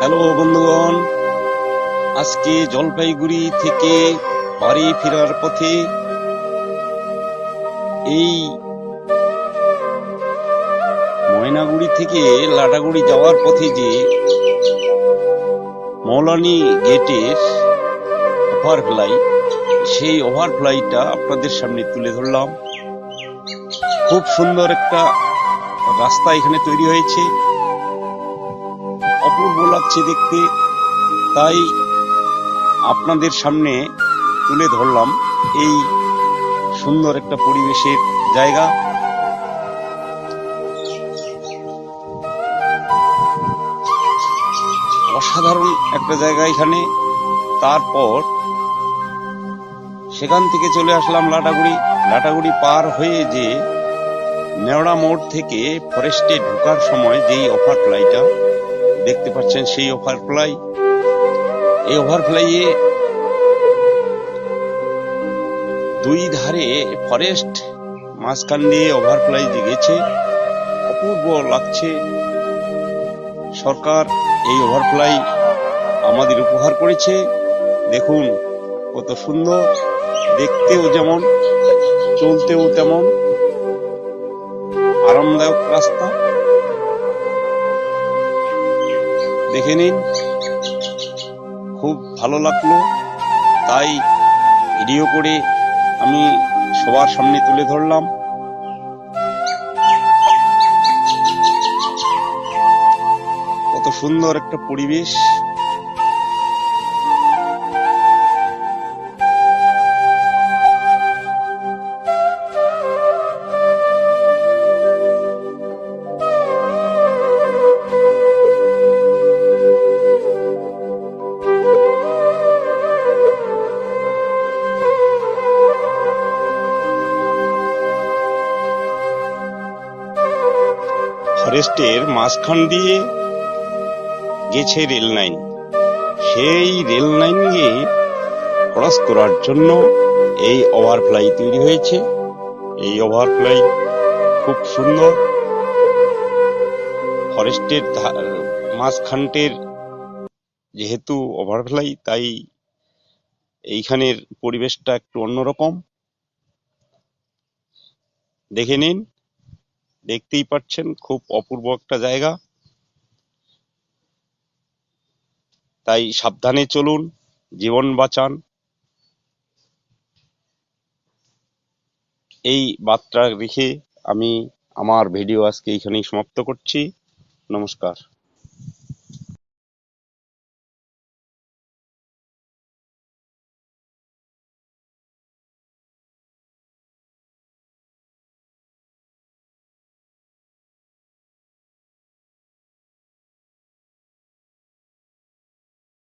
Hello বন্ধুগণ, আজকে জলপাইগুড়ি থেকে বাড়ি ফেরার পথে এই ময়নাগুড়ি থেকে লাটাগুড়ি যাওয়ার পথে যে মৌলানি গেটের ওভারফ্লাই, সেই ওভারফ্লাইটা আপনাদের সামনে তুলে ধরলাম। খুব সুন্দর একটা রাস্তা এখানে তৈরি হয়েছে, অপূর্ব লাগছে দেখতে, তাই আপনাদের সামনে তুলে ধরলাম এই সুন্দর একটা পরিবেশের জায়গা। অসাধারণ একটা জায়গা এখানে। তারপর সেখান থেকে চলে আসলাম লাটাগুড়ি। লাটাগুড়ি পার হয়ে যে নেওড়া মোড় থেকে ফরেস্টে ঢোকার সময় যেই ওভারফ্লাইটা দেখতে পাচ্ছেন, সেই ওভারফ্লাই, এই ওভারফ্লাইয়ে দুই ধারে ফরেস্ট, মাঝখান দিয়ে ওভারফ্লাই যে গেছে, অপূর্ব লাগছে। সরকার এই ওভারফ্লাই আমাদের উপহার করেছে। দেখুন কত সুন্দর, দেখতেও যেমন, চলতেও তেমন আরামদায়ক রাস্তা। দেখে নিন, খুব ভালো লাগলো, তাই ভিডিও করে আমি সবার সামনে তুলে ধরলাম। কত সুন্দর একটা পরিবেশ। ফরেস্টের মাঝখান দিয়ে গেছে রেল লাইন, সেই রেল লাইনকে ক্রস করার জন্য এই ওভারফ্লাই তৈরি হয়েছে। এই ওভারফ্লাই খুব সুন্দর। ফরেস্টের মাঝখানটের যেহেতু ওভারফ্লাই, তাই এইখানের পরিবেশটা একটু অন্যরকম। দেখে নিন, দেখতেই পাচ্ছেন, খুব অপূর্ব একটা জায়গা। তাই সাবধানে চলুন, জীবন বাঁচান, এই বার্তা রেখে আমি আমার ভিডিও আজকে এইখানেই সমাপ্ত করছি। নমস্কার।